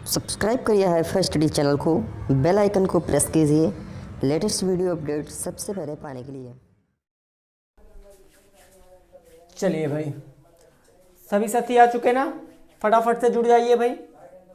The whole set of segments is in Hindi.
सब्सक्राइब करिए हाईफाई स्टडी चैनल को, बेल आइकन को प्रेस कीजिए लेटेस्ट वीडियो अपडेट सबसे पहले पाने के लिए। चलिए भाई, सभी साथी आ चुके ना, फटाफट से जुड़ जाइए भाई।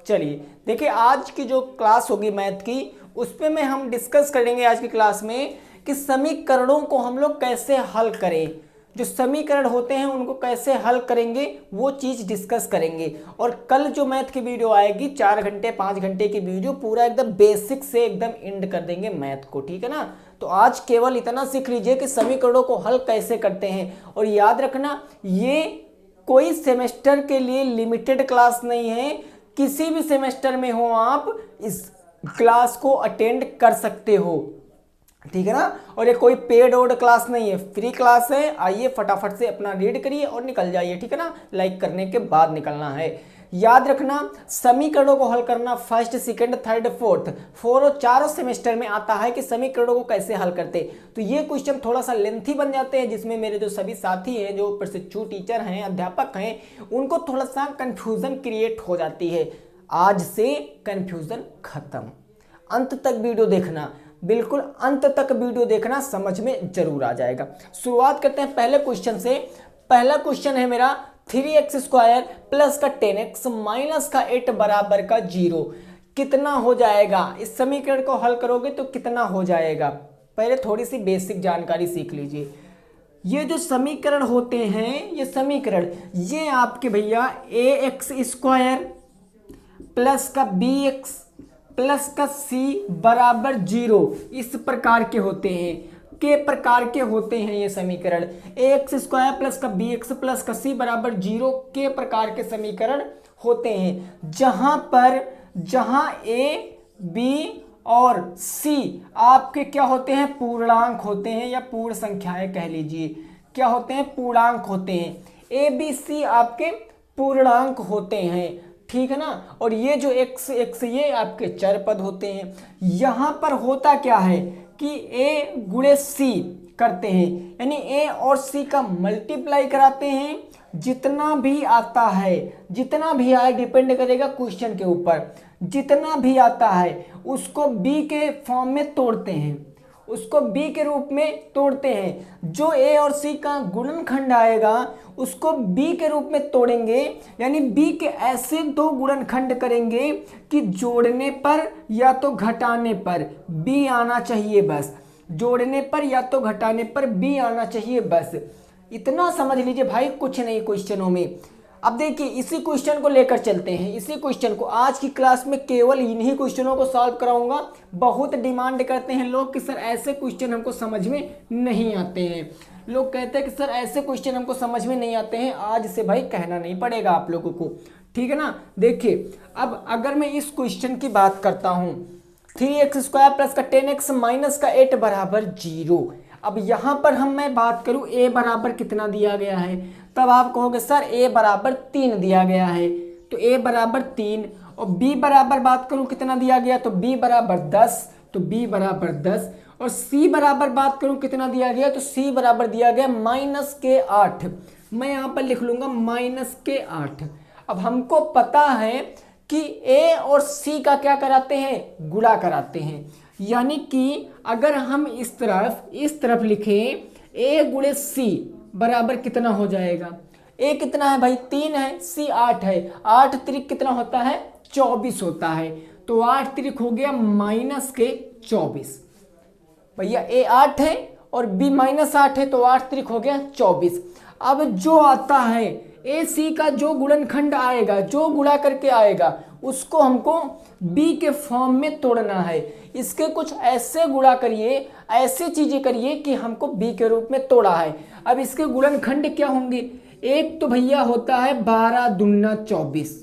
चलिए देखिए, आज की जो क्लास होगी मैथ की, उसमें में हम डिस्कस करेंगे आज की क्लास में कि समीकरणों को हम लोग कैसे हल करें। जो समीकरण होते हैं उनको कैसे हल करेंगे वो चीज़ डिस्कस करेंगे। और कल जो मैथ की वीडियो आएगी 4 घंटे 5 घंटे की वीडियो, पूरा एकदम बेसिक से एकदम एंड कर देंगे मैथ को, ठीक है ना। तो आज केवल इतना सीख लीजिए कि समीकरणों को हल कैसे करते हैं। और याद रखना, ये कोई सेमेस्टर के लिए लिमिटेड क्लास नहीं है, किसी भी सेमेस्टर में हो आप इस क्लास को अटेंड कर सकते हो, ठीक है ना। और ये कोई पेड ओड क्लास नहीं है, फ्री क्लास है। आइए फटाफट से अपना रीड करिए और निकल जाइए, ठीक है ना। लाइक करने के बाद निकलना है। याद रखना, समीकरणों को हल करना फर्स्ट सेकंड थर्ड फोर्थ और चारों सेमेस्टर में आता है कि समीकरणों को कैसे हल करते। तो ये क्वेश्चन थोड़ा सा लेंथी बन जाते हैं, जिसमें मेरे जो सभी साथी हैं, जो प्रशिक्षु टीचर हैं, अध्यापक हैं, उनको थोड़ा सा कंफ्यूजन क्रिएट हो जाती है। आज से कंफ्यूजन खत्म। अंत तक वीडियो देखना, बिल्कुल अंत तक वीडियो देखना, समझ में जरूर आ जाएगा। शुरुआत करते हैं पहले क्वेश्चन से। पहला क्वेश्चन है मेरा 3x स्क्वायर प्लस का 10x माइनस का 8 बराबर का 0 कितना हो जाएगा। इस समीकरण को हल करोगे तो कितना हो जाएगा। पहले थोड़ी सी बेसिक जानकारी सीख लीजिए। ये जो समीकरण होते हैं, ये समीकरण, ये आपके भैया ax स्क्वायर प्लस का bx प्लस का c बराबर 0 इस प्रकार के होते हैं, के प्रकार के होते हैं ये समीकरण। ax स्क्वायर प्लस का bx प्लस का c बराबर 0 के प्रकार के समीकरण होते हैं, जहां a b और c आपके क्या होते हैं, पूर्णांक होते हैं, या पूर्ण संख्याएं कह लीजिए। क्या होते हैं, पूर्णांक होते हैं। a b c आपके पूर्णांक होते हैं, ठीक है ना। और ये जो x ये आपके चर पद होते हैं। यहां पर होता क्या है कि a गुणे c करते हैं, यानी a और c का मल्टीप्लाई कराते हैं। जितना भी आता है, जितना भी आए, डिपेंड करेगा क्वेश्चन के ऊपर, जितना भी आता है उसको b के फॉर्म में तोड़ते हैं, उसको b के रूप में तोड़ते हैं। जो a और c का गुणनखंड आएगा उसको b के रूप में तोड़ेंगे, यानी b के ऐसे दो गुणनखंड करेंगे कि जोड़ने पर या तो घटाने पर b आना चाहिए बस। जोड़ने पर या तो घटाने पर b आना चाहिए बस। इतना समझ लीजिए भाई, कुछ नहीं क्वेश्चनों में। अब देखिए, इसी क्वेश्चन को लेकर चलते हैं। इसी क्वेश्चन को आज की क्लास में केवल इन्हीं क्वेश्चनों को सॉल्व कराऊंगा। बहुत डिमांड करते हैं लोग कि सर ऐसे क्वेश्चन हमको समझ में नहीं आते हैं। लोग कहते हैं कि सर ऐसे क्वेश्चन हमको समझ में नहीं आते हैं। आज से भाई कहना नहीं पड़ेगा आप लोगों को, ठीक है ना। देखिए, अब अगर मैं इस क्वेश्चन की बात करता हूँ, 3x स्क्वायर प्लस का 10x माइनस का 8 बराबर 0। अब यहाँ पर मैं बात करूँ a बराबर कितना दिया गया है, तब आप कहोगे सर a बराबर 3 दिया गया है, तो a बराबर 3। और b बराबर बात करूँ कितना दिया गया, तो b बराबर 10, तो b बराबर 10। और c बराबर बात करूँ कितना दिया गया, तो c बराबर दिया गया माइनस के 8। मैं यहाँ पर लिख लूँगा माइनस के 8। अब हमको पता है कि a और c का क्या कराते हैं, गुणा कराते हैं। यानी कि अगर हम इस तरफ लिखें a गुणे c बराबर कितना हो जाएगा। a कितना है भाई, 3 है, c 8 है, 8 त्रिक कितना होता है, 24 होता है। तो 8 त्रिक हो गया माइनस के 24। भैया a 8 है और b माइनस 8 है, तो 8 त्रिक हो गया 24। अब जो आता है a c का जो गुणनखंड आएगा, जो गुणा करके आएगा, उसको हमको b के फॉर्म में तोड़ना है। इसके कुछ ऐसे गुणा करिए, ऐसे चीजें करिए कि हमको b के रूप में तोड़ा है। अब इसके गुणनखंड क्या होंगे, एक तो भैया होता है 12 दूना 24,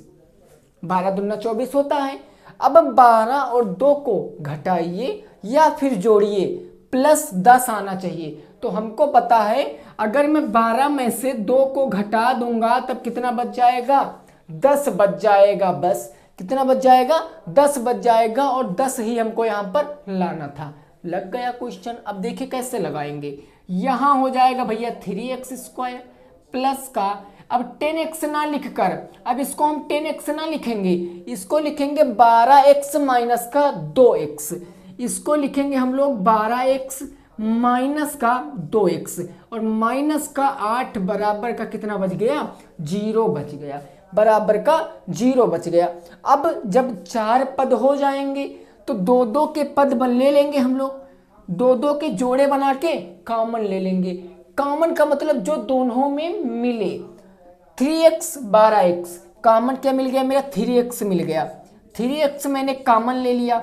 12 दूना 24 होता है। अब 12 और 2 को घटाइए या फिर जोड़िए, प्लस 10 आना चाहिए। तो हमको पता है अगर मैं 12 में से 2 को घटा दूंगा तब कितना बच जाएगा, 10 बच जाएगा बस। कितना बच जाएगा, 10 बच जाएगा। और 10 ही हमको यहाँ पर लाना था। लग गया क्वेश्चन। अब देखिए कैसे लगाएंगे। यहाँ हो जाएगा भैया 3x स्क्वायर प्लस का अब 10x ना लिखकर, अब इसको हम 10x ना लिखेंगे, इसको लिखेंगे 12x माइनस का 2x, इसको लिखेंगे हम लोग 12x माइनस का 2x, और माइनस का 8 बराबर का कितना बच गया, 0 बच गया, बराबर का 0 बच गया। अब जब 4 पद हो जाएंगे तो 2-2 के पद ले लेंगे हम लोग, 2-2 के जोड़े बना के कॉमन ले लेंगे। कॉमन का मतलब जो दोनों में मिले, 3x 12x, कॉमन क्या मिल गया मेरा, 3x मिल गया, 3x मैंने कॉमन ले लिया,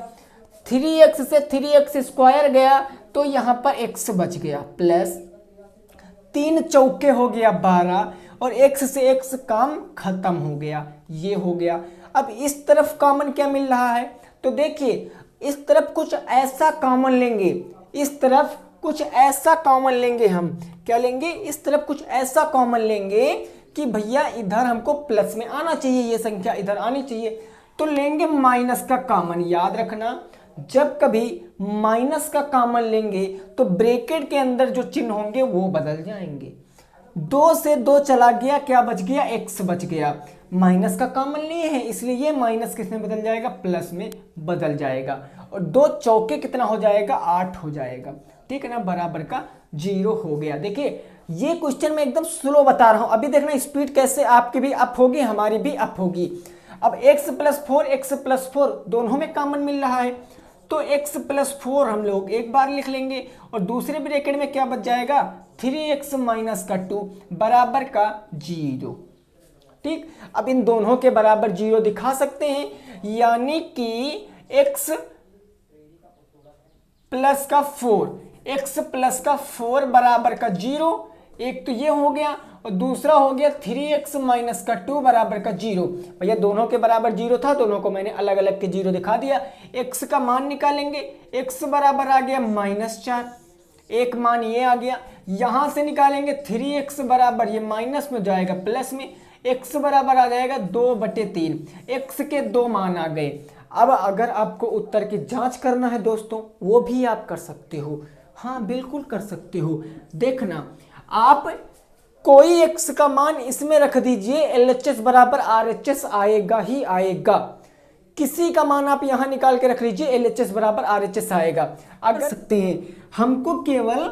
3x से 3x स्क्वायर गया तो यहाँ पर x बच गया, प्लस 3 चौके हो गया 12, और x से x काम खत्म हो गया, ये हो गया। अब इस तरफ कॉमन क्या मिल रहा है, तो देखिए इस तरफ कुछ ऐसा कॉमन लेंगे, इस तरफ कुछ ऐसा कॉमन लेंगे, हम क्या लेंगे, इस तरफ कुछ ऐसा कॉमन लेंगे कि भैया इधर हमको प्लस में आना चाहिए, ये संख्या इधर आनी चाहिए, तो लेंगे माइनस का कॉमन। याद रखना जब कभी माइनस का कॉमन लेंगे तो ब्रैकेट के अंदर जो चिन्ह होंगे वो बदल जाएंगे। 2 से 2 चला गया, क्या बच गया, x बच गया, माइनस का कॉमन लिए हैं इसलिए ये माइनस किस में बदल जाएगा, प्लस में बदल जाएगा, और 2 चौके कितना हो जाएगा, 8 हो जाएगा, ठीक है ना, बराबर का 0 हो गया। देखिए ये क्वेश्चन मैं एकदम स्लो बता रहा हूं, अभी देखना स्पीड कैसे आपकी भी अप होगी, हमारी भी अप होगी। अब x + 4 दोनों में कॉमन मिल रहा है, तो x + 4 हम लोग एक बार लिख लेंगे, और दूसरे ब्रैकेट में क्या बच जाएगा, 3x - 2 बराबर का 0, ठीक। अब इन दोनों के बराबर 0 दिखा सकते हैं, यानी कि x + 4 बराबर का 0, एक तो ये हो गया, और दूसरा हो गया 3x - 2 बराबर का 0। भैया दोनों के बराबर 0 था, दोनों को मैंने अलग अलग के 0 दिखा दिया। x का मान निकालेंगे, x बराबर आ गया -4, एक मान ये आ गया, यहां से निकालेंगे 3x बराबर, ये माइनस में जाएगा प्लस में, x बराबर आ जाएगा 2/3, x के 2 मान आ गए। अब अगर आपको उत्तर की जांच करना है दोस्तों, वो भी आप कर सकते हो, हाँ बिल्कुल कर सकते हो। देखना आप कोई x का मान इसमें रख दीजिए, LHS बराबर RHS आएगा ही आएगा, किसी का मान आप यहां निकाल के रख लीजिए, LHS बराबर RHS आएगा। अगर सकते हैं हमको केवल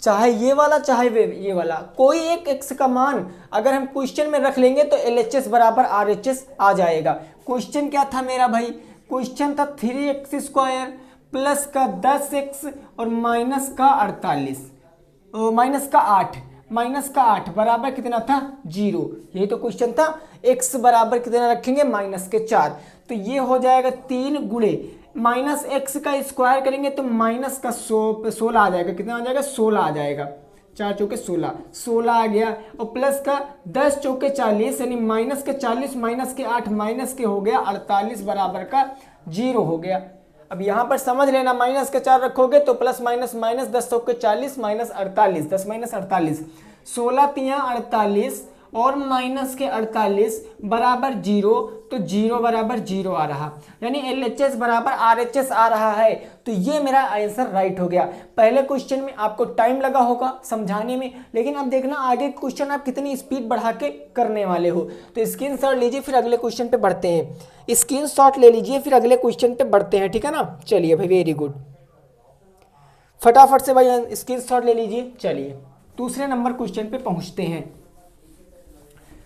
चाहे ये वाला चाहे ये वाला कोई एक x का मान अगर हम क्वेश्चन में रख लेंगे तो LHS बराबर RHS आ जाएगा। क्वेश्चन क्या था मेरा भाई, क्वेश्चन था 3x स्क्वायर प्लस का 10x और माइनस का 8 बराबर कितना था, 0। यही तो क्वेश्चन था, x बराबर कितना रखेंगे, -4, तो ये हो जाएगा 3 गुणे माइनस एक्स का स्क्वायर करेंगे तो माइनस का 16 आ जाएगा, कितना आ जाएगा, 16 आ जाएगा, 4 चौके 16 आ गया, और प्लस का 10 चौके 40 यानी माइनस के 40 माइनस के 8 माइनस के हो गया 48 बराबर का 0 हो गया। अब यहाँ पर समझ लेना, माइनस के 4 रखोगे तो प्लस माइनस माइनस 10 चौके 40 माइनस 48, 10 माइनस 48, 16 तिया 48 और माइनस के 48 बराबर 0, तो 0 बराबर 0 आ रहा, यानी LHS बराबर RHS आ रहा है। तो ये मेरा आंसर राइट हो गया। पहले क्वेश्चन में आपको टाइम लगा होगा समझाने में, लेकिन अब देखना आगे क्वेश्चन आप कितनी स्पीड बढ़ा के करने वाले हो। तो स्क्रीनशॉट लीजिए, फिर अगले क्वेश्चन पे बढ़ते हैं। स्क्रीनशॉट ले लीजिए, फिर अगले क्वेश्चन पे बढ़ते हैं, ठीक है ना। चलिए भाई, वेरी गुड, फटाफट से भाई स्क्रीनशॉट ले लीजिए। चलिए दूसरे नंबर क्वेश्चन पे पहुंचते हैं।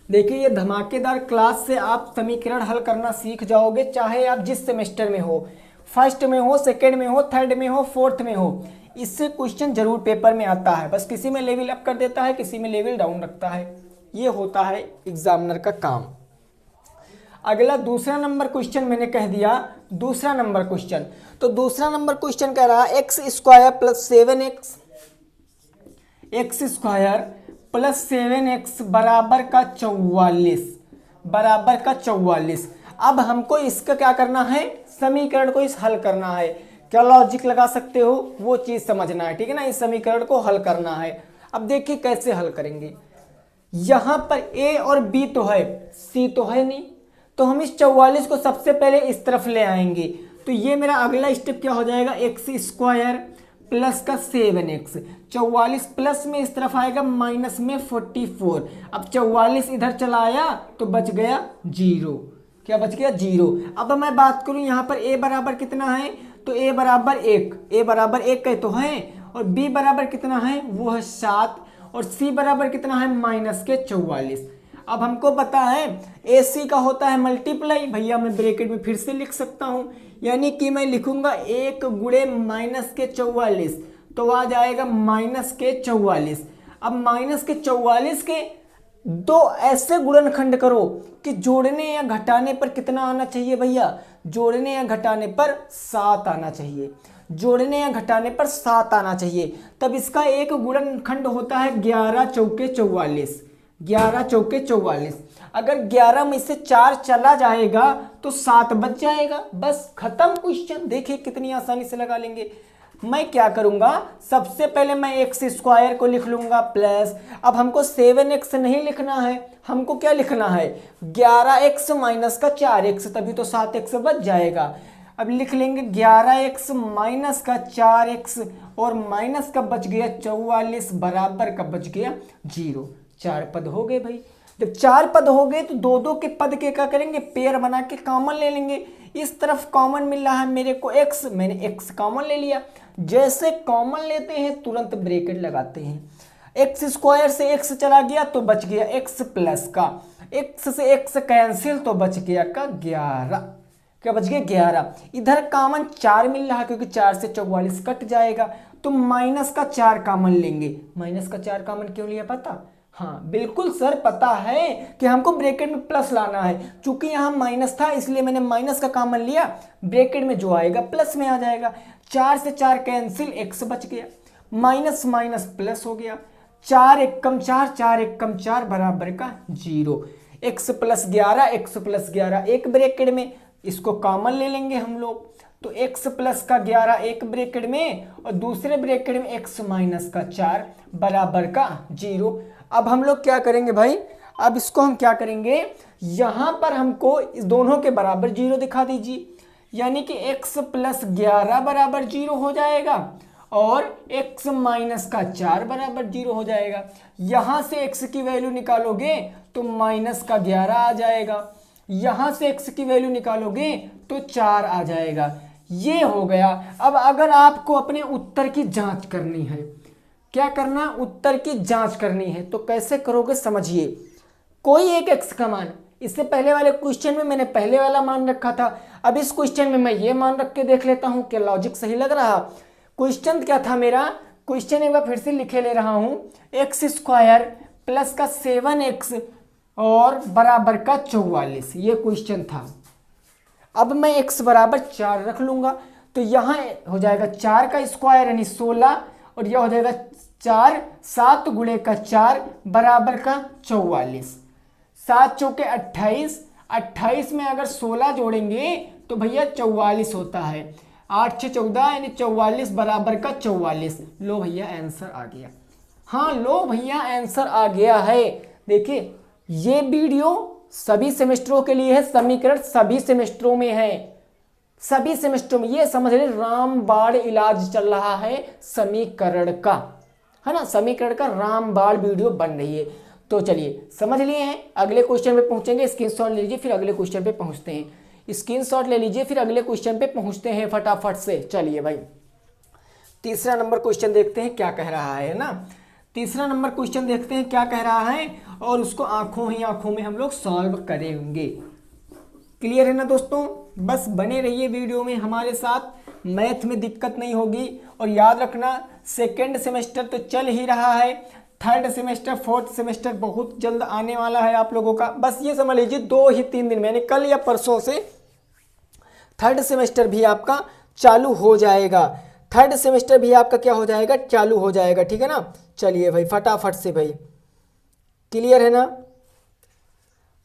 देखिए ये धमाकेदार क्लास से आप समीकरण हल करना सीख जाओगे, चाहे आप जिस सेमेस्टर में हो, फर्स्ट में हो, सेकंड में हो, थर्ड में हो, फोर्थ में हो, इससे क्वेश्चन जरूर पेपर में आता है। बस किसी में लेवल अप कर देता है, किसी में लेवल डाउन रखता है, ये होता है एग्जामिनर का काम। अगला दूसरा नंबर क्वेश्चन मैंने कह दिया, दूसरा नंबर क्वेश्चन। तो दूसरा नंबर क्वेश्चन कह रहा है x square plus 7x, x square plus 7x बराबर का 44, बराबर का 44। अब हमको इसका क्या करना है, समीकरण को इस हल करना है। क्या लॉजिक लगा सकते हो वो चीज समझना है, ठीक है ना। इस समीकरण को हल करना है। अब देखिए कैसे हल करेंगे। यहां पर a और b तो है, c तो है नहीं, तो हम इस 44 को सबसे पहले इस तरफ ले आएंगे। तो ये मेरा अगला स्टेप क्या हो जाएगा, एक्स स्क्वायर प्लस का 7x, 44 प्लस में इस तरफ आएगा माइनस में 44। अब 44 इधर चला आया तो बच गया 0। क्या बच गया? 0। अब मैं बात करूं यहाँ पर a बराबर कितना है, तो a बराबर 1, a बराबर 1 का तो है, और b बराबर कितना है, वो है 7, और c बराबर कितना है, माइनस के 44। अब हमको पता है AC का होता है मल्टीप्लाई, भैया मैं ब्रैकेट में फिर से लिख सकता हूँ, यानी कि मैं लिखूंगा 1 गुणे माइनस के 44, तो आ जाएगा माइनस के 44। अब माइनस के 44 के दो ऐसे गुणनखंड करो कि जोड़ने या घटाने पर कितना आना चाहिए भैया, जोड़ने या घटाने पर 7 आना चाहिए, जोड़ने या घटाने पर 7 आना चाहिए। तब इसका एक गुणनखंड होता है 11 चौके 44, 11 चौके 44। अगर 11 में से 4 चला जाएगा तो 7 बच जाएगा, बस खत्म क्वेश्चन। देखिए कितनी आसानी से लगा लेंगे। मैं क्या करूंगा, सबसे पहले मैं एक्स स्क्वायर को लिख लूंगा प्लस, अब हमको 7x नहीं लिखना है, हमको क्या लिखना है, 11x माइनस का 4x, तभी तो 7x बच जाएगा। अब लिख लेंगे 11x माइनस का 4x, और माइनस का बच गया 44, बराबर का बच गया 0। 4 पद हो गए भाई। जब 4 पद हो गए तो दो दो के पद के क्या करेंगे, पेयर बना के कॉमन ले लेंगे। इस तरफ कॉमन मिल रहा है मेरे को x, मैंने x कॉमन ले लिया। जैसे कॉमन लेते हैं तुरंत ब्रैकेट लगाते हैं। एक्स स्क्वायर से x चला गया तो बच गया x प्लस का, x से x कैंसिल तो बच गया का 11। क्या बच गया 11। इधर कॉमन 4 मिल रहा है क्योंकि 4 से 44 कट जाएगा, तो माइनस का 4 कॉमन लेंगे। माइनस का 4 कॉमन क्यों लिया पता? हाँ बिल्कुल सर, पता है कि हमको ब्रैकेट में प्लस लाना है, चूंकि यहाँ माइनस था इसलिए मैंने माइनस का कॉमन लिया, ब्रैकेट में जो आएगा प्लस में आ जाएगा। 4 से 4 कैंसिल, x बच गया, माइनस माइनस प्लस हो गया, 4 एकम 4, 4 एकम 4 बराबर का 0। x प्लस 11, x प्लस 11 एक ब्रैकेट में, इसको कॉमन ले लेंगे हम लोग, तो x प्लस का 11 एक ब्रैकेट में, और दूसरे ब्रैकेट में x माइनस का 4 बराबर का 0। अब हम लोग क्या करेंगे भाई, अब इसको हम क्या करेंगे, यहां पर हमको इस दोनों के बराबर 0 दिखा दीजिए, यानी कि x प्लस 11 बराबर 0 हो जाएगा, और x माइनस का 4 बराबर 0 हो जाएगा। यहां से x की वैल्यू निकालोगे तो माइनस का 11 आ जाएगा, यहां से x की वैल्यू निकालोगे तो 4 आ जाएगा। ये हो गया। अब अगर आपको अपने उत्तर की जांच करनी है, क्या करना, उत्तर की जांच करनी है, तो कैसे करोगे समझिए। कोई एक x का मान, इससे पहले वाले क्वेश्चन में मैंने पहले वाला मान रखा था, अब इस क्वेश्चन में मैं ये मान रख के देख लेता हूं क्या लॉजिक सही लग रहा। क्वेश्चन क्या था मेरा, क्वेश्चन एक बार फिर से लिखे ले रहा हूं, एक्स स्क्वायर प्लस का 7x और बराबर का 44, ये क्वेश्चन था। अब मैं x बराबर 4 रख लूंगा, तो यहाँ हो जाएगा 4 का स्क्वायर यानी 16, और यह हो जाएगा 4, 7 गुणे का 4 बराबर का 44, 7 चौके 28, 28 में अगर 16 जोड़ेंगे तो भैया 44 होता है, 8 6 14 यानी 44 बराबर का 44। लो भैया आंसर आ गया। हाँ लो भैया आंसर आ गया है। देखिए ये वीडियो सभी सेमेस्टरों के लिए है, समीकरण सभी सेमेस्टरों में है, सभी सेमेस्टरों में। ये समझ ले रामबाण इलाज चल रहा है समीकरण का, है ना, समीकरण का रामबाण वीडियो बन रही है। तो चलिए समझ लिए हैं, अगले क्वेश्चन पे पहुंचेंगे। स्क्रीनशॉट ले लीजिए फिर अगले क्वेश्चन पे पहुंचते हैं, स्क्रीनशॉट ले लीजिए फिर अगले क्वेश्चन पे पहुंचते हैं फटाफट से। चलिए भाई तीसरा नंबर क्वेश्चन देखते हैं क्या कह रहा है ना, तीसरा नंबर क्वेश्चन देखते हैं क्या कह रहा है, और उसको आंखों ही आंखों में हम लोग सॉल्व करेंगे। क्लियर है ना दोस्तों, बस बने रहिए वीडियो में हमारे साथ, मैथ में दिक्कत नहीं होगी। और याद रखना सेकेंड सेमेस्टर तो चल ही रहा है, थर्ड सेमेस्टर फोर्थ सेमेस्टर बहुत जल्द आने वाला है आप लोगों का। बस ये समझ लीजिए 2 ही 3 दिन में, यानी कल या परसों से थर्ड सेमेस्टर भी आपका चालू हो जाएगा, थर्ड सेमेस्टर भी आपका क्या हो जाएगा, चालू हो जाएगा। ठीक है ना, चलिए भाई फटाफट से भाई, क्लियर है ना।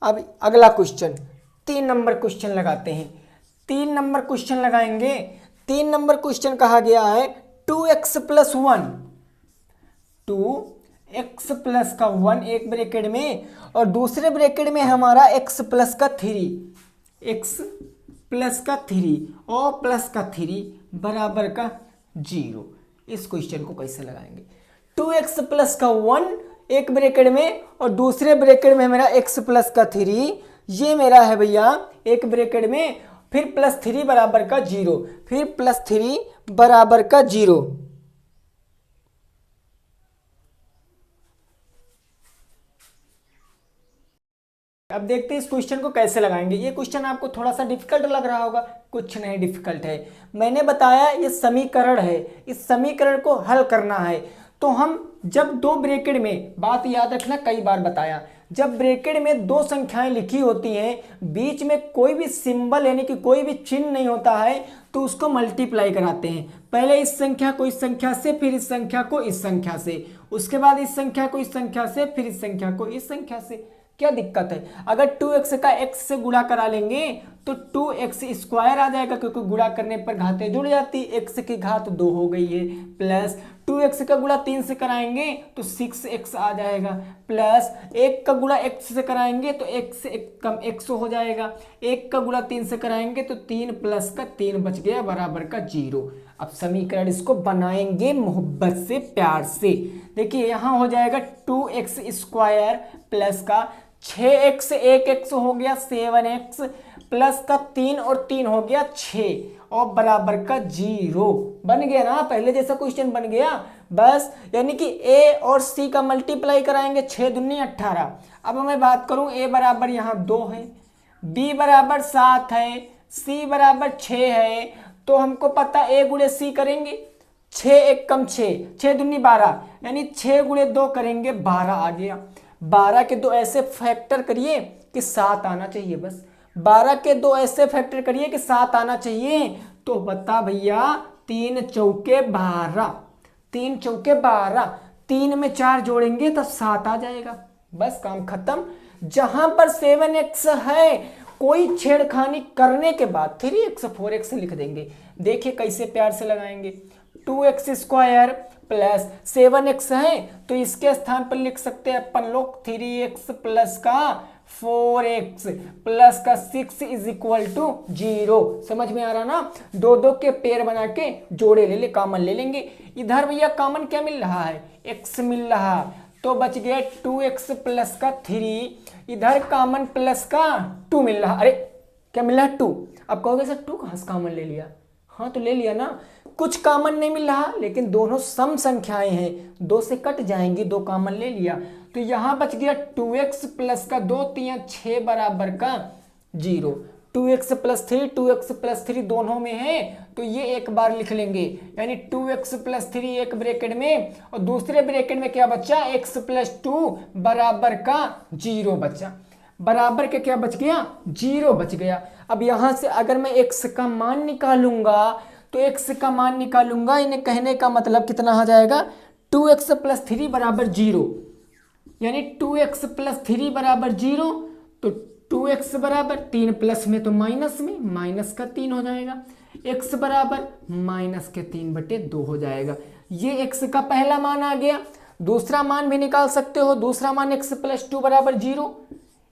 अब अगला क्वेश्चन 3 नंबर क्वेश्चन लगाते हैं, 3 नंबर क्वेश्चन लगाएंगे। 3 नंबर क्वेश्चन कहा गया है 2x प्लस 1, 2x प्लस का 1 एक ब्रैकेट में, और दूसरे ब्रैकेट में हमारा x प्लस का 3, x प्लस का 3 और प्लस का 3 बराबर का 0। इस क्वेश्चन को कैसे लगाएंगे। 2x प्लस का 1 एक ब्रैकेट में और दूसरे ब्रैकेट में मेरा x प्लस का 3, ये मेरा है भैया एक ब्रैकेट में, फिर प्लस 3 बराबर का 0, फिर प्लस 3 बराबर का 0। अब देखते हैं इस क्वेश्चन को कैसे लगाएंगे। ये क्वेश्चन आपको थोड़ा सा डिफिकल्ट लग रहा होगा, कुछ नहीं डिफिकल्ट है। मैंने बताया ये समीकरण है, इस समीकरण को हल करना है। तो हम जब दो ब्रैकेट में, बात याद रखना कई बार बताया, जब ब्रैकेट में दो संख्याएं लिखी होती हैं, बीच में कोई भी सिंबल यानी कि कोई भी चिन्ह नहीं होता है, तो उसको मल्टीप्लाई कराते हैं। पहले इस संख्या को इस संख्या से, फिर इस संख्या को इस संख्या से, उसके बाद इस संख्या को इस संख्या से, फिर इस संख्या को इस संख्या से। क्या दिक्कत है? अगर 2x का x से गुणा करा लेंगे तो 2x स्क्वायर आ जाएगा, क्योंकि गुणा करने पर घातें जुड़ जाती, x की घात 2 हो गई है, प्लस 2x का गुणा 3 से कराएंगे तो 6x आ जाएगा, प्लस 1 का गुणा x से कराएंगे तो x से 1 कम x हो जाएगा, 1 का गुणा 3 से कराएंगे तो 3 प्लस का 3 बच गया बराबर का 0। अब समीकरण इसको बनाएंगे मोहब्बत से, प्यार से। देखिए यहाँ हो जाएगा 2x स्क्वायर प्लस का 6x 1x हो गया 7x, प्लस का 3 और 3 हो गया 6 और बराबर का 0। बन गया ना, पहले जैसा क्वेश्चन बन गया बस। यानी कि a और c का मल्टीप्लाई कराएंगे, 6 दूनी 18। अब मैं बात करूं a बराबर यहाँ 2 है, b बराबर 7 है, c बराबर 6 है, तो हमको पता a गुणे c करेंगे, 6 1 कम 6, 6 दूनी 12, यानी 6 गुणे 2 करेंगे 12 आ गया। 12 के दो ऐसे फैक्टर करिए कि 7 आना चाहिए, बस 12 के दो ऐसे फैक्टर करिए कि 7 आना चाहिए। तो बता भैया 3 चौके 12, 3 चौके 12, 3 में 4 जोड़ेंगे तब 7 आ जाएगा, बस काम खत्म। जहां पर 7x है, कोई छेड़खानी करने के बाद 3x 4x लिख देंगे। देखिए कैसे प्यार से लगाएंगे। 2x स्क्वायर प्लस 7x है तो इसके स्थान पर लिख सकते हैं अपन लोग 3x प्लस का 4x प्लस का 6 इज इक्वल टू 0। समझ में आ रहा ना? दो दो के पेयर बना के जोड़े ले ले, कॉमन ले लेंगे। इधर भैया कॉमन क्या मिल रहा है? x मिल रहा, तो बच गया 2x प्लस का 3, इधर कॉमन प्लस का 2 मिल रहा। अरे क्या मिल रहा है? 2। अब कहोगे सर 2 कहाँ से कॉमन ले लिया? हाँ तो ले लिया ना, कुछ कॉमन नहीं मिल रहा, लेकिन दोनों सम संख्याएं हैं, 2 से कट जाएंगी, 2 कॉमन ले लिया, तो यहां बच गया 2x प्लस का 2 3 6 बराबर का 0। 2x प्लस 3, 2x प्लस 3 दोनों में है, तो ये एक बार लिख लेंगे, यानी 2x प्लस 3 एक ब्रैकेट में और दूसरे ब्रैकेट में क्या बचा? x प्लस 2 बराबर का 0 बचा। बराबर के क्या बच गया? 0 बच गया। अब यहां से अगर मैं x का मान निकालूंगा तो x का मान निकालूंगा, इन्हें कहने का मतलब कितना आ जाएगा? 2x प्लस 3 बराबर 0, यानी 2x प्लस 3 बराबर 0, तो 2x बराबर 3 प्लस में तो माइनस में, माइनस का 3 हो जाएगा, x बराबर माइनस के 3/2 हो जाएगा। ये x का पहला मान आ गया। दूसरा मान भी निकाल सकते हो, दूसरा मान x प्लस 2 बराबर 0,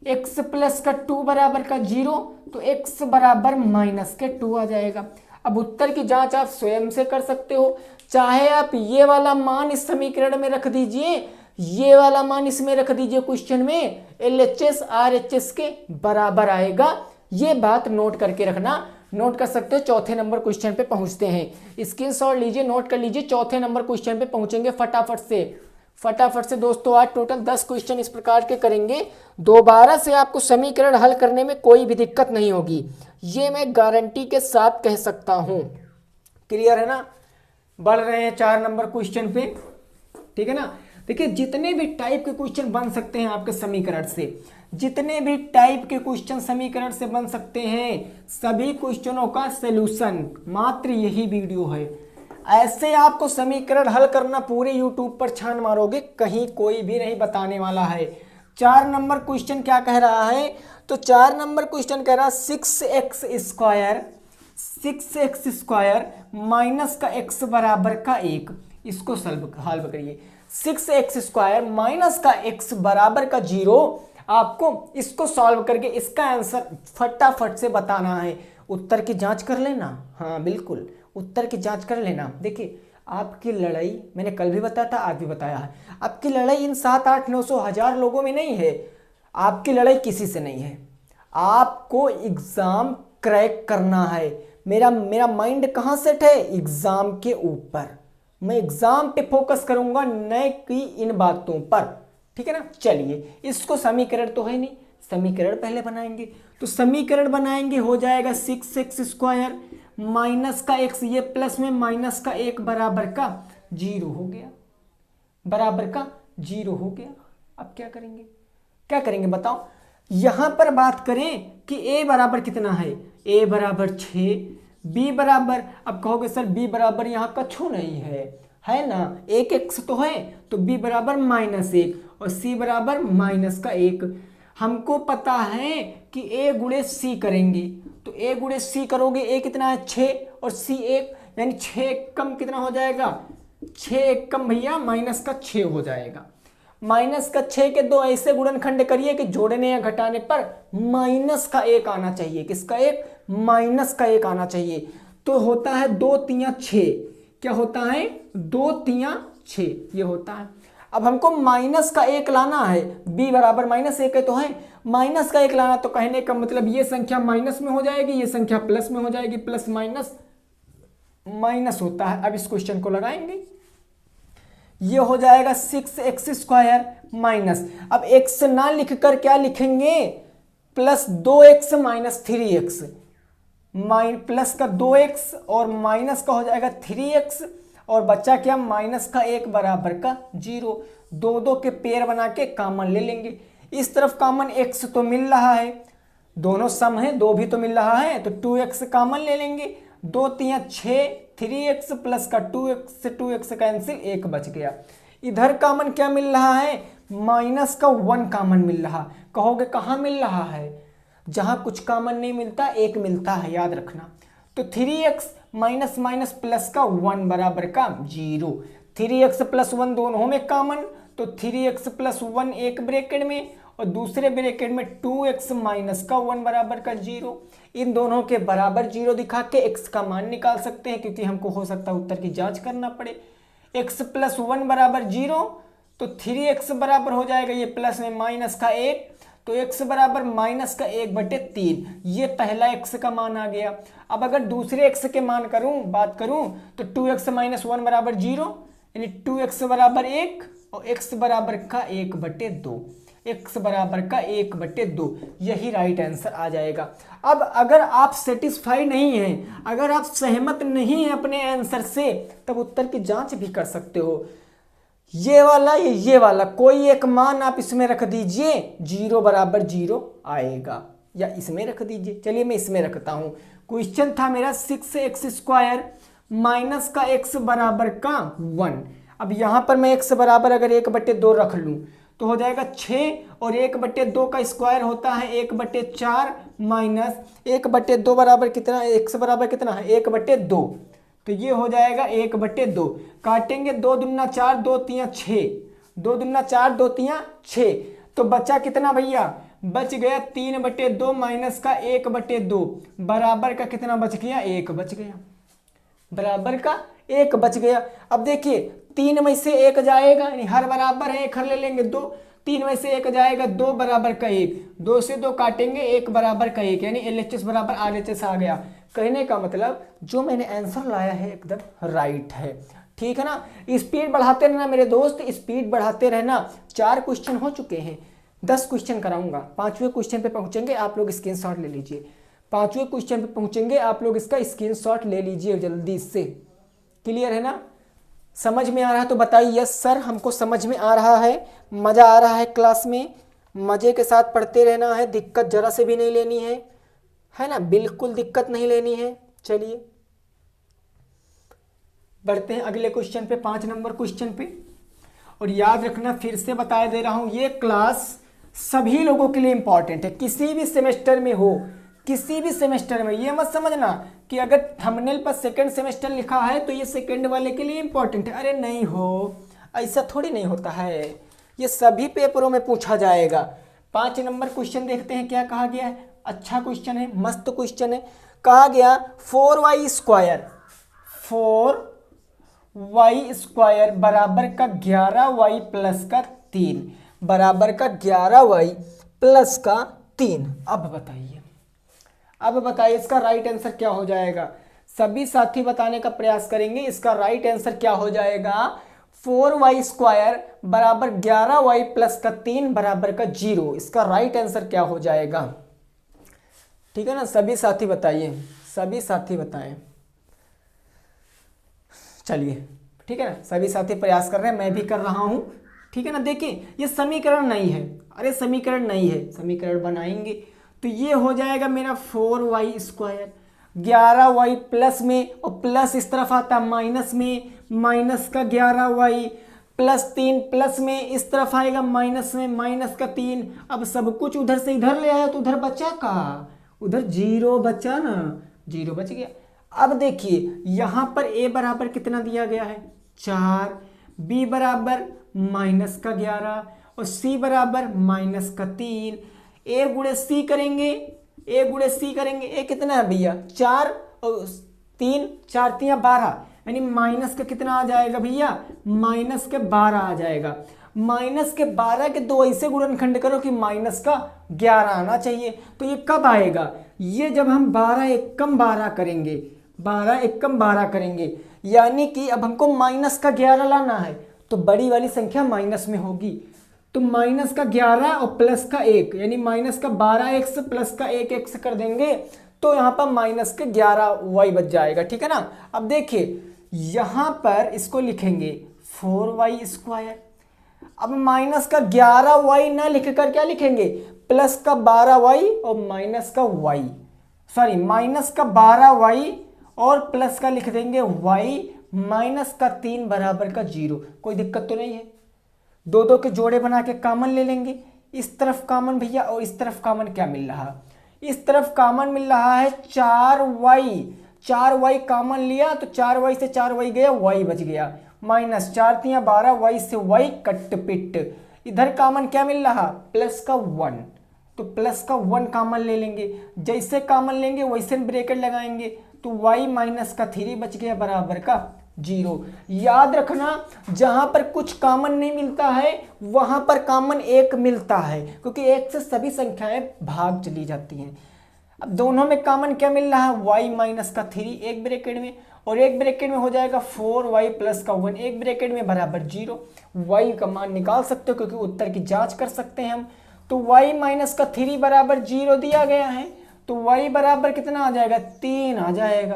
x प्लस का 2 बराबर का 0, तो x बराबर माइनस के 2 आ जाएगा। अब उत्तर की जांच आप स्वयं से कर सकते हो, चाहे आप ये वाला मान इस समीकरण में रख दीजिए, ये वाला मान इसमें रख दीजिए क्वेश्चन में, LHS RHS के बराबर आएगा। ये बात नोट करके रखना, नोट कर सकते हो। चौथे नंबर क्वेश्चन पे पहुंचते हैं, स्क्रीनशॉट लीजिए, नोट कर लीजिए, चौथे नंबर क्वेश्चन पे पहुंचेंगे फटाफट से दोस्तों। आज टोटल 10 क्वेश्चन इस प्रकार के करेंगे, दोबारा से आपको समीकरण हल करने में कोई भी दिक्कत नहीं होगी, ये मैं गारंटी के साथ कह सकता हूं। क्लियर है ना? बढ़ रहे हैं 4 नंबर क्वेश्चन पे, ठीक है ना? देखिए जितने भी टाइप के क्वेश्चन बन सकते हैं आपके समीकरण से, जितने भी टाइप के क्वेश्चन समीकरण से बन सकते हैं, सभी क्वेश्चनों का सलूशन मात्र यही वीडियो है। ऐसे आपको समीकरण हल करना पूरे यूट्यूब पर छान मारोगे, कहीं कोई भी नहीं बताने वाला है। 4 नंबर क्वेश्चन क्या कह रहा है? तो 4 नंबर क्वेश्चन कह रहा है 6x स्क्वायर माइनस का x बराबर का 1। इसको हल करिए। 6x स्क्वायर माइनस का x बराबर का 0, आपको इसको सॉल्व करके इसका आंसर फटाफट से बताना है। उत्तर की जांच कर लेना, हाँ बिल्कुल उत्तर की जांच कर लेना। देखिए आपकी लड़ाई, मैंने कल भी बताया था, आज भी बताया है, आपकी लड़ाई इन 7, 8, 900, 1000 लोगों में नहीं है। आपकी लड़ाई किसी से नहीं है। आपको एग्जाम क्रैक करना है। मेरा माइंड कहाँ सेट है? एग्जाम के ऊपर। मैं एग्जाम पे फोकस करूंगा, न कि इन बातों पर। ठीक है ना। चलिए, इसको समीकरण तो है नहीं, समीकरण पहले बनाएंगे। तो समीकरण बनाएंगे, हो जाएगा 6x² माइनस का x, ये प्लस में माइनस का 1 बराबर का 0 हो गया, बराबर का 0 हो गया। अब क्या करेंगे, क्या करेंगे बताओ। यहां पर बात करें कि a बराबर कितना है, a बराबर 6, b बराबर, अब कहोगे सर b बराबर यहाँ कछु नहीं है ना, 1x तो है, तो b बराबर -1 और c बराबर -1। हमको पता है कि a गुणे c करेंगे, तो a गुणे c करोगे, a कितना है 6 और c 1, यानी 6 कम कितना हो जाएगा, 6 कम भैया -6 हो जाएगा। -6 के दो ऐसे गुणनखंड करिए कि जोड़ने या घटाने पर -1 आना चाहिए। किसका 1? -1 आना चाहिए। तो होता है 2 3 6। क्या होता है? 2 3 6 ये होता है। अब हमको -1 लाना है, b बराबर -1 है तो है, -1 लाना, तो कहने का मतलब ये संख्या माइनस में हो जाएगी, ये संख्या प्लस में हो जाएगी, प्लस माइनस माइनस होता है। अब इस क्वेश्चन को लगाएंगे, ये हो जाएगा 6x² माइनस, अब x ना लिखकर क्या लिखेंगे, +2x - 3x, प्लस का 2x और माइनस का हो जाएगा 3x, और बच्चा क्या, -1 बराबर का 0। 2 के पेयर बना के कॉमन ले लेंगे। इस तरफ कॉमन x तो मिल रहा है, दोनों सम है, 2 भी तो मिल रहा है, तो 2x कॉमन ले लेंगे। 2 3 6, 3x प्लस का 2x से 2x कैंसिल, 1 बच गया। इधर कॉमन क्या मिल रहा है, -1 कॉमन मिल रहा। कहोगे कहाँ मिल रहा है, जहां कुछ कॉमन नहीं मिलता, 1 मिलता है, याद रखना। तो 3x माइनस माइनस प्लस का 1 बराबर का 0। 3x + 1 दोनों में कॉमन, तो 3x + 1 एक ब्रैकेट में और दूसरे ब्रैकेट में 2x माइनस का 1 बराबर का 0। इन दोनों के बराबर 0 दिखा के x का मान निकाल सकते हैं, क्योंकि हमको हो सकता है उत्तर की जांच करना पड़े। x + 1 बराबर 0, तो 3x बराबर हो जाएगा, ये प्लस में -1, तो x बराबर -1/3। ये पहला x का मान आ गया। अब अगर दूसरे x के मान बात करूं, तो 2x - 1 बराबर 0, यानी 2x बराबर 1 और x बराबर का 1/2, x बराबर का 1/2, यही राइट आंसर आ जाएगा। अब अगर आप सेटिस्फाई नहीं हैं, अगर आप सहमत नहीं हैं अपने आंसर से, तब उत्तर की जांच भी कर सकते हो। ये वाला या ये वाला कोई एक मान आप इसमें रख दीजिए, 0 बराबर 0 आएगा, या इसमें रख दीजिए। चलिए मैं इसमें रखता हूं। क्वेश्चन था मेरा 6x² माइनस का x बराबर का 1। अब यहां पर मैं x बराबर अगर 1/2 रख लूं, तो हो जाएगा 6, और 1/2 का स्क्वायर होता है 1/4 माइनस 1/2 बराबर कितना, x बराबर कितना है 1/2, तो ये हो जाएगा 1/2। काटेंगे, 2 दूना 4, 2 3 6, 2 दूना 4, 2 3 6, तो बचा कितना भैया, बच गया 3/2 माइनस का 1/2, बराबर का कितना बच गया, 1 बच गया, बराबर का 1 बच गया। अब देखिए 3 में से 1 जाएगा, यानी हर बराबर है, 1 हर ले लेंगे 2, 3 में से 1 जाएगा, 2 बराबर का 1, 2 से 2 काटेंगे, 1 बराबर का 1, यानी LHS बराबर RHS आ गया। कहने का मतलब जो मैंने आंसर लाया है एकदम राइट है। ठीक है ना। स्पीड बढ़ाते रहना मेरे दोस्त, स्पीड बढ़ाते रहना। 4 क्वेश्चन हो चुके हैं, 10 क्वेश्चन कराऊंगा। 5वें क्वेश्चन पे पहुंचेंगे, आप लोग स्क्रीनशॉट ले लीजिए। 5वें क्वेश्चन पे पहुंचेंगे, आप लोग इसका स्क्रीनशॉट ले लीजिए जल्दी से। क्लियर है ना, समझ में आ रहा है तो बताइए यस सर, हमको समझ में आ रहा है, मजा आ रहा है क्लास में, मजे के साथ पढ़ते रहना है, दिक्कत जरा से भी नहीं लेनी है ना, बिल्कुल दिक्कत नहीं लेनी है। चलिए बढ़ते हैं अगले क्वेश्चन पे, 5 नंबर क्वेश्चन पे। और याद रखना, फिर से बता दे रहा हूं, ये क्लास सभी लोगों के लिए इंपॉर्टेंट है, किसी भी सेमेस्टर में हो, किसी भी सेमेस्टर में। ये मत समझना कि अगर थंबनेल पर सेकंड सेमेस्टर लिखा है तो ये सेकंड वाले के लिए इंपॉर्टेंट है। अरे नहीं हो, ऐसा थोड़ी नहीं होता है, ये सभी पेपरों में पूछा जाएगा। 5 नंबर क्वेश्चन देखते हैं क्या कहा गया है। अच्छा क्वेश्चन है, मस्त क्वेश्चन है। कहा गया 4y² वाई स्क्वायर बराबर का 11y प्लस का 3 बराबर का 11y प्लस का 3। अब बताइए इसका राइट आंसर क्या हो जाएगा। सभी साथी बताने का प्रयास करेंगे। इसका राइट आंसर क्या हो जाएगा, 4y स्क्वायर बराबर 11y प्लस का 3 बराबर का 0। इसका राइट आंसर क्या हो जाएगा, ठीक है ना। सभी साथी बताइए, सभी साथी बताएं। चलिए ठीक है ना, सभी साथी प्रयास कर रहे हैं, मैं भी कर रहा हूं, ठीक है ना। देखिए ये समीकरण नहीं है, अरे समीकरण नहीं है, समीकरण बनाएंगे तो ये हो जाएगा मेरा 4y स्क्वायर, 11y प्लस में और प्लस इस तरफ आता माइनस में, माइनस का 11y प्लस 3 प्लस में इस तरफ आएगा माइनस में, माइनस का 3। अब सब कुछ उधर से इधर ले आया तो उधर बचा का, उधर 0 बचा ना, 0 बच गया। अब देखिए यहां पर a बराबर कितना दिया गया है 4, b बराबर माइनस का 11 और c बराबर माइनस का 3। a गुणे c करेंगे, a गुणे c करेंगे, a कितना है भैया 4 और 3, 4 3 12, यानी माइनस का कितना आ जाएगा भैया, माइनस के 12 आ जाएगा। माइनस के 12 के दो ऐसे गुणनखंड करो कि माइनस का 11 आना चाहिए। तो ये कब आएगा, ये जब हम 12 एकम 12 करेंगे, 12 एकम 12 करेंगे, यानी कि अब हमको माइनस का 11 लाना है तो बड़ी वाली संख्या माइनस में होगी। तो माइनस का 11 और प्लस का 1, यानी माइनस का 12x प्लस का 1x कर देंगे तो यहाँ पर माइनस के 11y बच जाएगा, ठीक है ना। अब देखिए यहाँ पर इसको लिखेंगे 4y स्क्वायर। अब माइनस का 11y ना लिख कर क्या लिखेंगे, प्लस का 12y और माइनस का y, सॉरी माइनस का 12y और प्लस का लिख देंगे y, माइनस का 3 बराबर का 0। कोई दिक्कत तो नहीं है। दो दो के जोड़े बना के कॉमन ले लेंगे, इस तरफ कॉमन भैया और इस तरफ कॉमन क्या मिल रहा, इस तरफ कॉमन मिल रहा है 4y, 4y कॉमन लिया तो 4y से 4y गया, y बच गया, माइनस 4 3 12, y से y कट पिट। इधर कॉमन क्या मिल रहा, प्लस का 1, तो प्लस का 1 कॉमन ले लेंगे, जैसे कॉमन लेंगे वैसे ब्रैकेट लगाएंगे तो y माइनस का 3 बच गया बराबर का 0। याद रखना जहां पर कुछ कॉमन नहीं मिलता है वहां पर कॉमन 1 मिलता है, क्योंकि 1 से सभी संख्याएं भाग चली जाती हैं। अब दोनों में कॉमन क्या मिल रहा है, y माइनस का 3 एक ब्रैकेट में और एक ब्रैकेट में हो जाएगा 4y प्लस का 1 एक ब्रैकेट में बराबर 0। y का मान निकाल सकते हो क्योंकि उत्तर की जांच कर सकते हैं हम। तो y माइनस का 3 बराबर 0 दिया गया है तो y बराबर कितना आ जाएगा, 3 आ जाएगा।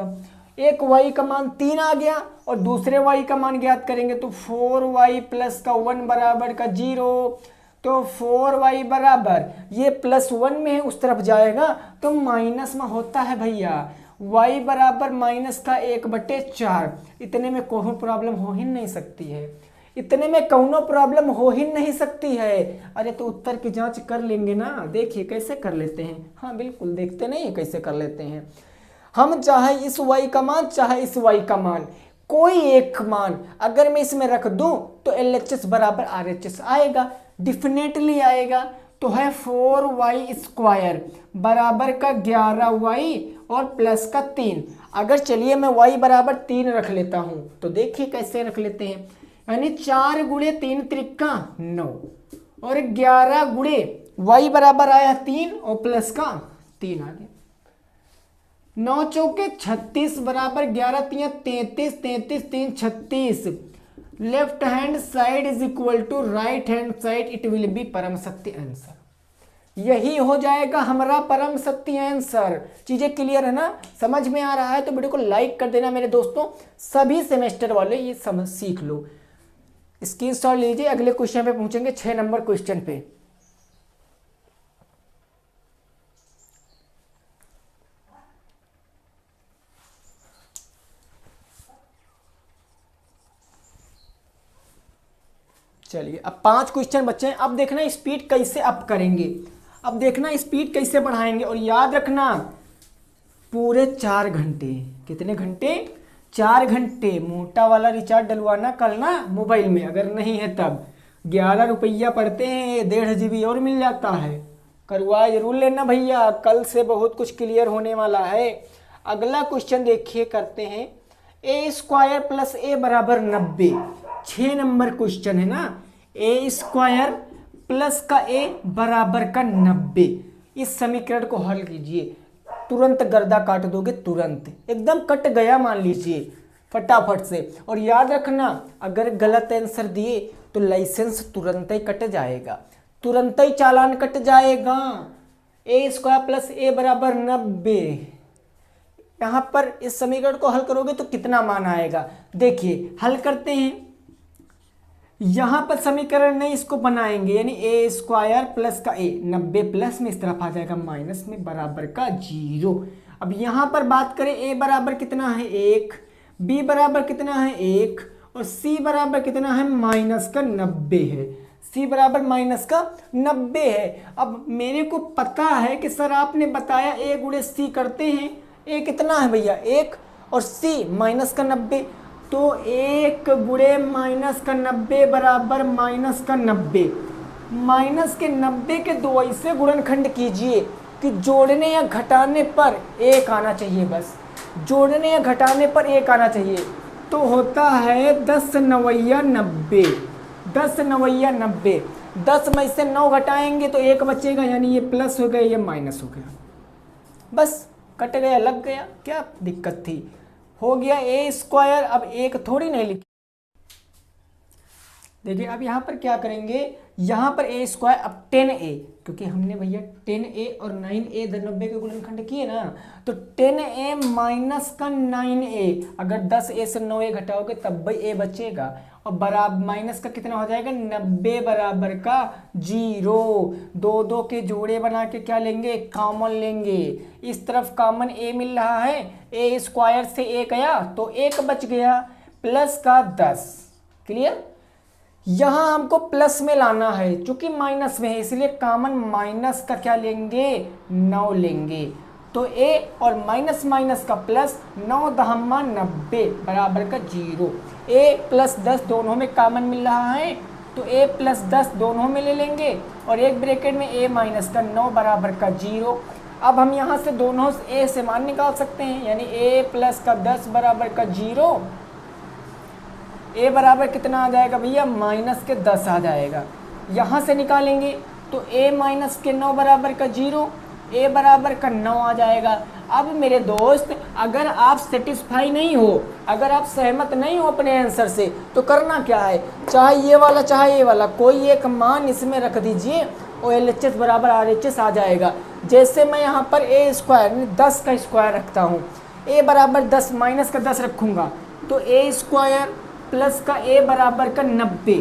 एक y का मान 3 आ गया और दूसरे y का मान ज्ञात करेंगे तो 4y प्लस का 1 बराबर का 0। तो 4y बराबर ये प्लस 1 में है उस तरफ जाएगा तो माइनस में होता है भैया, y बराबर माइनस का 1/4। इतने में कोई प्रॉब्लम हो ही नहीं सकती है, इतने में कौनो प्रॉब्लम हो ही नहीं सकती है। अरे तो उत्तर की जांच कर लेंगे ना, देखिए कैसे कर लेते हैं। हाँ बिल्कुल, देखते नहीं कैसे कर लेते हैं हम। चाहे इस y का मान चाहे इस y का मान, कोई एक मान अगर मैं इसमें रख दूं तो LHS बराबर RHS आएगा, डिफिनेटली आएगा। तो है 4y स्क्वायर बराबर का 11y और प्लस का 3। अगर चलिए मैं y बराबर 3 रख लेता हूं तो देखिए कैसे रख लेते हैं, यानी 4 गुणे 3 त्रिका 9 और 11 गुणे y बराबर आया 3 और प्लस का 3 आ गया। 9 चौके 36 बराबर 11 3 33, 33 3 36। Left hand side is equal to right hand side, it will be परम सत्य आंसर। यही हो जाएगा हमारा परम सत्य आंसर। चीजें क्लियर है ना, समझ में आ रहा है तो वीडियो को लाइक कर देना मेरे दोस्तों। सभी सेमेस्टर वाले ये समझ सीख लो, स्क्रीनशॉट लीजिए। अगले क्वेश्चन पे पहुंचेंगे 6 नंबर क्वेश्चन पे। चलिए अब 5 क्वेश्चन बच्चे हैं। अब देखना स्पीड कैसे अप करेंगे, अब देखना स्पीड कैसे बढ़ाएंगे। और याद रखना पूरे 4 घंटे, कितने घंटे, 4 घंटे। मोटा वाला रिचार्ज डलवाना कल ना मोबाइल में, अगर नहीं है तब 11 रुपया पड़ते हैं, 1.5 GB और मिल जाता है। करवा जरूर लेना भैया, कल से बहुत कुछ क्लियर होने वाला है। अगला क्वेश्चन देखिए करते हैं। ए स्क्वायर प्लस ए बराबर 90। 6 नंबर क्वेश्चन है ना, ए स्क्वायर प्लस का ए बराबर का 90। इस समीकरण को हल कीजिए, तुरंत गर्दा काट दोगे, तुरंत एकदम कट गया मान लीजिए फटाफट से। और याद रखना, अगर गलत आंसर दिए तो लाइसेंस तुरंत ही कट जाएगा, तुरंत ही चालान कट जाएगा। ए स्क्वायर प्लस ए बराबर 90। यहाँ पर इस समीकरण को हल करोगे तो कितना मान आएगा, देखिए हल करते हैं। यहाँ पर समीकरण नहीं, इसको बनाएंगे, यानी ए स्क्वायर प्लस का ए, 90 प्लस में इस तरफ आ जाएगा माइनस में बराबर का 0। अब यहाँ पर बात करें, ए बराबर कितना है 1, बी बराबर कितना है 1 और सी बराबर कितना है माइनस का 90 है। सी बराबर माइनस का 90 है। अब मेरे को पता है कि सर आपने बताया ए गुणे सी करते हैं, ए कितना है भैया 1 और सी माइनस का 90, तो 1 गुणे माइनस का 90 बराबर माइनस का 90। माइनस के 90 के दो ऐसे गुणनखंड कीजिए कि जोड़ने या घटाने पर 1 आना चाहिए, बस जोड़ने या घटाने पर 1 आना चाहिए। तो होता है 10 नवैया 90, 10 नवैया 90। 10 में से 9 घटाएंगे तो 1 बचेगा, यानी ये प्लस हो गया, ये माइनस हो गया, बस कट गया, लग गया, क्या दिक्कत थी, हो गया ए स्क्वायर। अब एक थोड़ी नहीं लिखी, देखिए अब यहाँ पर क्या करेंगे, यहाँ पर ए स्क्वायर, अब 10a, क्योंकि हमने भैया 10a और 9a 90 के गुणनखंड किए ना, तो 10a माइनस का 9a, अगर 10a से 9a घटाओगे तब भी a बचेगा, और बराबर माइनस का कितना हो जाएगा 90 बराबर का 0। दो दो के जोड़े बना के क्या लेंगे, कॉमन लेंगे। इस तरफ कॉमन a मिल रहा है, ए स्क्वायर से a गया तो 1 बच गया, प्लस का 10। क्लियर, यहाँ हमको प्लस में लाना है, चूंकि माइनस में है इसलिए कॉमन माइनस का क्या लेंगे 9 लेंगे। तो a और माइनस माइनस का प्लस, 9 दहम्मा 90 बराबर का 0। a प्लस 10 दोनों में कॉमन मिल रहा है, तो a प्लस 10 दोनों में ले लेंगे और एक ब्रैकेट में a माइनस का 9 बराबर का 0। अब हम यहाँ से दोनों a से मान निकाल सकते हैं, यानी a प्लस का 10 बराबर का 0, a बराबर कितना आ जाएगा भैया माइनस के 10 आ जाएगा। यहाँ से निकालेंगे तो a माइनस के 9 बराबर का 0, a बराबर का 9 आ जाएगा। अब मेरे दोस्त, अगर आप सेटिस्फाई नहीं हो, अगर आप सहमत नहीं हो अपने आंसर से, तो करना क्या है, चाहे ये वाला चाहे ये वाला, कोई एक मान इसमें रख दीजिए और LHS बराबर RHS आ जाएगा। जैसे मैं यहाँ पर a स्क्वायर 10 का स्क्वायर रखता हूँ, a बराबर 10 माइनस का 10 रखूँगा, तो a स्क्वायर प्लस का a बराबर का 90।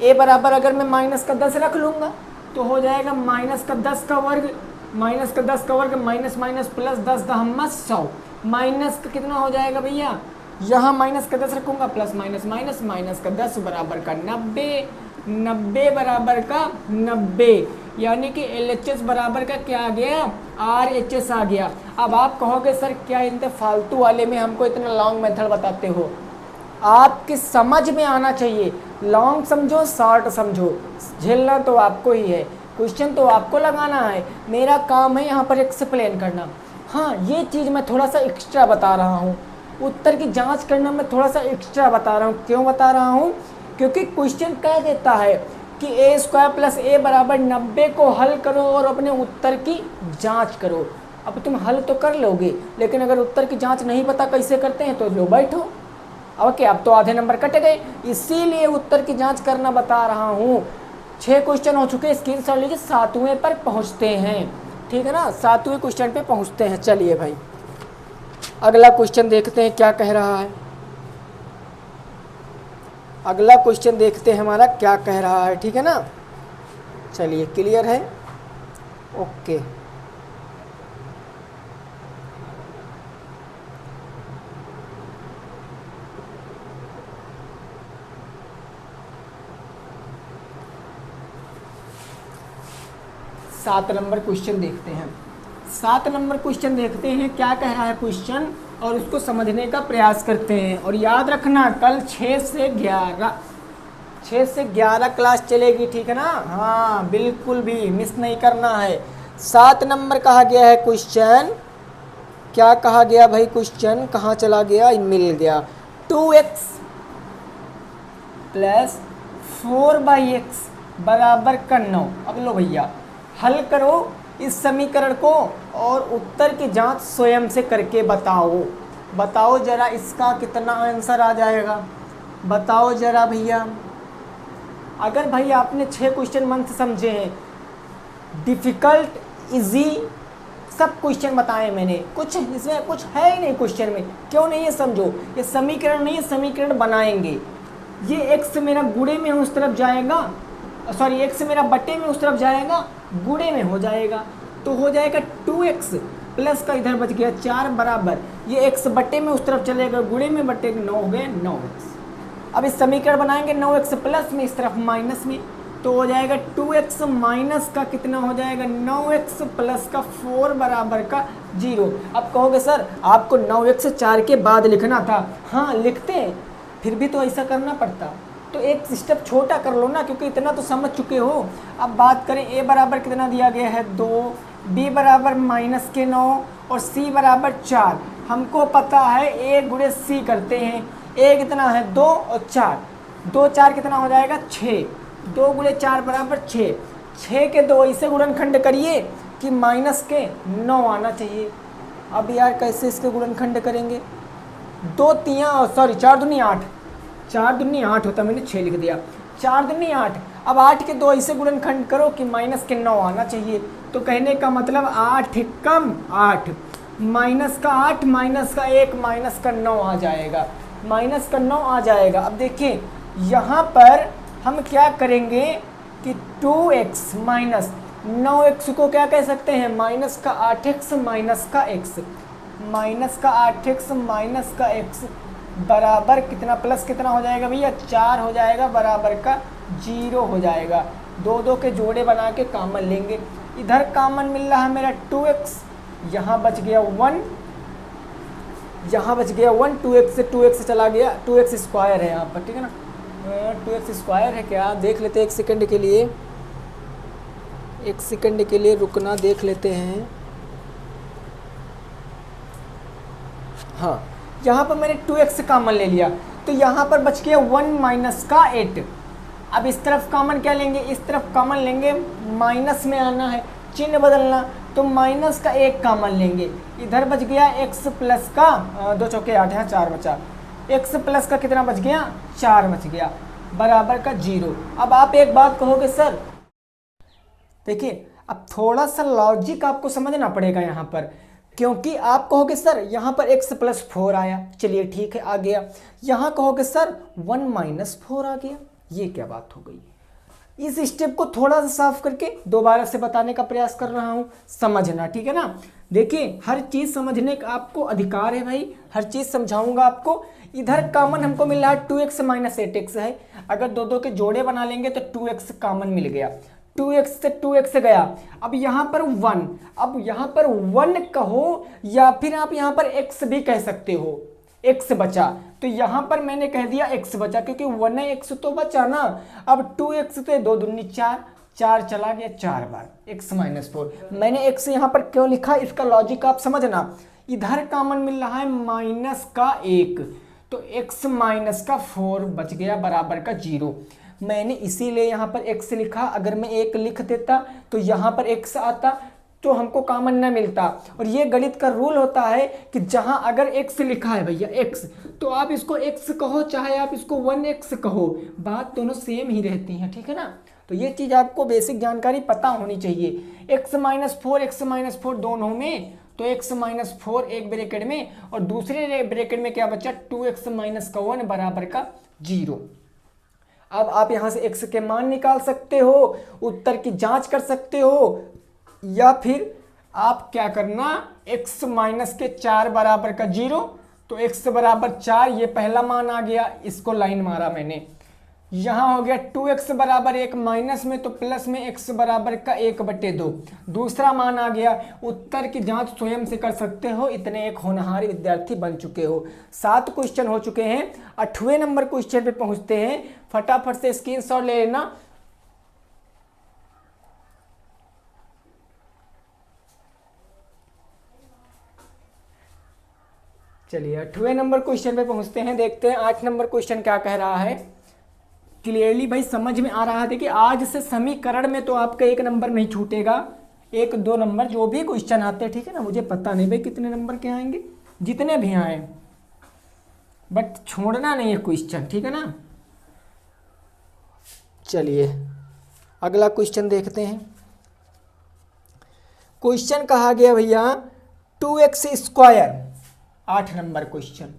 a बराबर अगर मैं माइनस का 10 रख लूँगा तो हो जाएगा माइनस का 10 का वर्ग, माइनस का 10 का वर्ग माइनस माइनस प्लस 10 दहम्मा 100, माइनस का कितना हो जाएगा भैया, यहाँ माइनस का 10 रखूँगा, प्लस माइनस माइनस, माइनस का 10 बराबर का 90, 90 बराबर का 90, यानी कि LHS बराबर का क्या आ गया RHS आ गया। अब आप कहोगे सर क्या इतने फालतू वाले में हमको इतना लॉन्ग मेथड बताते हो, आपकी समझ में आना चाहिए, लॉन्ग समझो शॉर्ट समझो, झेलना तो आपको ही है, क्वेश्चन तो आपको लगाना है, मेरा काम है यहाँ पर एक्सप्लेन करना। हाँ, ये चीज़ मैं थोड़ा सा एक्स्ट्रा बता रहा हूँ, उत्तर की जांच करना मैं थोड़ा सा एक्स्ट्रा बता रहा हूँ। क्यों बता रहा हूँ, क्योंकि क्वेश्चन कह देता है कि ए स्क्वायर प्लस ए बराबर 90 को हल करो और अपने उत्तर की जाँच करो। अब तुम हल तो कर लोगे, लेकिन अगर उत्तर की जाँच नहीं पता कैसे करते हैं तो लो बैठो। ओके, अब तो आधे नंबर कट गए, इसीलिए उत्तर की जांच करना बता रहा हूँ। 6 क्वेश्चन हो चुके, स्क्रीनशॉट लीजिए, 7वें पर पहुँचते हैं, ठीक है ना, 7वें क्वेश्चन पे पहुँचते हैं। चलिए भाई अगला क्वेश्चन देखते हैं क्या कह रहा है, अगला क्वेश्चन देखते हैं हमारा क्या कह रहा है, ठीक है ना। चलिए क्लियर है, ओके। सात नंबर क्वेश्चन देखते हैं, 7 नंबर क्वेश्चन देखते हैं क्या कह रहा है क्वेश्चन, और उसको समझने का प्रयास करते हैं। और याद रखना कल 6 से 11 क्लास चलेगी, ठीक है ना, हाँ बिल्कुल भी मिस नहीं करना है। 7 नंबर कहा गया है क्वेश्चन, क्या कहा गया भाई, क्वेश्चन कहाँ चला गया, मिल गया। 2x प्लस 4/x बराबर का 9। अब लो भैया हल करो इस समीकरण को और उत्तर की जांच स्वयं से करके बताओ। बताओ जरा इसका कितना आंसर आ जाएगा, बताओ जरा भैया। अगर भाई आपने 6 क्वेश्चन मन से समझे हैं, डिफ़िकल्ट इजी सब क्वेश्चन बताए मैंने, कुछ इसमें कुछ है ही नहीं क्वेश्चन में, क्यों नहीं है समझो। ये समीकरण नहीं है, समीकरण बनाएंगे। ये x मेरा गुणे में उस तरफ जाएगा, सॉरी x मेरा बटे में उस तरफ जाएगा, गुणे में हो जाएगा, तो हो जाएगा 2x प्लस का इधर बच गया 4 बराबर, ये x बटे में उस तरफ चलेगा, गुणे में बटे 9 हो गए 9x। अब इस समीकरण बनाएंगे 9x प्लस में, इस तरफ माइनस में, तो हो जाएगा 2x माइनस का कितना हो जाएगा 9x प्लस का 4 बराबर का 0। अब कहोगे सर आपको 9x 4 के बाद लिखना था। हाँ लिखते हैं, फिर भी तो ऐसा करना पड़ता, तो एक स्टेप छोटा कर लो ना, क्योंकि इतना तो समझ चुके हो। अब बात करें a बराबर कितना दिया गया है 2, b बराबर माइनस के 9 और c बराबर 4। हमको पता है a गुणे c करते हैं, a कितना है 2 और 4, 2 4 कितना हो जाएगा 6, 2 गुणे 4 बराबर 6, 6 के 2 ऐसे गुणनखंड करिए कि माइनस के 9 आना चाहिए। अब यार कैसे इसके गुणनखंड करेंगे, 2 तियाँ सॉरी 4 दूनी 8, 4 दूनी 8 होता, मैंने 6 लिख दिया, 4 दूनी 8। अब 8 के 2 ऐसे गुणनखंड करो कि माइनस के 9 आना चाहिए, तो कहने का मतलब 8 कम 8, माइनस का 8 माइनस का 1 माइनस का 9 आ जाएगा, माइनस का 9 आ जाएगा। अब देखिए यहाँ पर हम क्या करेंगे कि 2x माइनस 9x को क्या कह सकते हैं, माइनस का 8x माइनस का x, माइनस का 8x माइनस का x बराबर कितना, प्लस कितना हो जाएगा भैया 4 हो जाएगा, बराबर का 0 हो जाएगा। 2 2 के जोड़े बना के कॉमन लेंगे, इधर कॉमन मिल रहा है मेरा 2x, यहाँ बच गया 1, यहाँ बच गया 1, 2x से 2x चला गया, 2x स्क्वायर है यहाँ पर, ठीक है ना, 2x स्क्वायर है क्या, देख लेते हैं एक सेकंड के लिए, एक सेकंड के लिए रुकना, देख लेते हैं। हाँ यहाँ पर मैंने 2x कॉमन ले लिया, तो यहाँ पर बच गया 1 माइनस का 8। अब इस तरफ कॉमन क्या लेंगे, इस तरफ कॉमन लेंगे, माइनस में आना है, चिन्ह बदलना, तो माइनस का 1 कॉमन लेंगे, इधर बच गया x प्लस का 2 चौके 8, यहाँ 4 बचा, x प्लस का कितना बच गया 4 बच गया, बराबर का 0। अब आप एक बात कहोगे सर, देखिए अब थोड़ा सा लॉजिक आपको समझना पड़ेगा यहाँ पर, क्योंकि आप कहोगे सर यहाँ पर x प्लस 4 आया, चलिए ठीक है आ गया, यहाँ कहोगे सर 1 माइनस 4 आ गया, ये क्या बात हो गई। इस स्टेप को थोड़ा सा साफ करके दोबारा से बताने का प्रयास कर रहा हूँ, समझना, ठीक है ना। देखिए हर चीज़ समझने का आपको अधिकार है भाई, हर चीज़ समझाऊंगा आपको। इधर कॉमन हमको मिल रहा है 2x माइनस 8x है, अगर 2 2 के जोड़े बना लेंगे तो 2x कॉमन मिल गया, 2x से 2x गया। अब यहाँ पर 1, अब यहाँ पर 1 कहो या फिर आप यहाँ पर x भी कह सकते हो, x बचा, तो यहाँ पर मैंने कह दिया x बचा, क्योंकि 1x तो बचा ना। अब 2x तो 2 दूनी 4, 4 चला गया 4 बार, x माइनस 4। मैंने x यहाँ पर क्यों लिखा, इसका लॉजिक आप समझना। इधर कॉमन मिल रहा है माइनस का 1, तो x माइनस का 4 बच गया, बराबर का 0। मैंने इसीलिए यहाँ पर x लिखा, अगर मैं 1 लिख देता तो यहाँ पर x आता तो हमको कॉमन न मिलता। और ये गणित का रूल होता है कि जहाँ अगर x लिखा है भैया x, तो आप इसको x कहो चाहे आप इसको 1x कहो, बात दोनों सेम ही रहती हैं, ठीक है ना। तो ये चीज़ आपको बेसिक जानकारी पता होनी चाहिए। x माइनस 4 दोनों में, तो x माइनस 4 एक ब्रैकेट में और दूसरे ब्रैकेट में क्या बचा 2x माइनस का 1 बराबर का 0। अब आप यहाँ से x के मान निकाल सकते हो, उत्तर की जांच कर सकते हो, या फिर आप क्या करना x माइनस के 4 बराबर का 0, तो x बराबर 4, ये पहला मान आ गया, इसको लाइन मारा मैंने, यहाँ हो गया 2x बराबर 1 माइनस में, तो प्लस में x बराबर का 1/2, दूसरा मान आ गया। उत्तर की जांच स्वयं से कर सकते हो, इतने एक होनहार विद्यार्थी बन चुके हो। 7 क्वेश्चन हो चुके हैं, 8वें नंबर क्वेश्चन पे पहुंचते हैं, फटाफट से स्क्रीनशॉट ले लेना। चलिए 8वें नंबर क्वेश्चन पे पहुंचते हैं, देखते हैं 8 नंबर क्वेश्चन क्या कह रहा है। क्लियरली भाई समझ में आ रहा है। देखिए आज से समीकरण में तो आपका 1 नंबर नहीं छूटेगा, 1 2 नंबर जो भी क्वेश्चन आते हैं, ठीक है ना। मुझे पता नहीं भाई कितने नंबर के आएंगे, जितने भी आए, बट छोड़ना नहीं है क्वेश्चन, ठीक है ना। चलिए अगला क्वेश्चन देखते हैं। क्वेश्चन कहा गया भैया 2x square, 8 number question.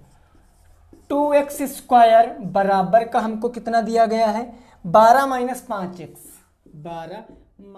2x square बराबर का हमको कितना दिया गया है, 12 - 5x, 12 -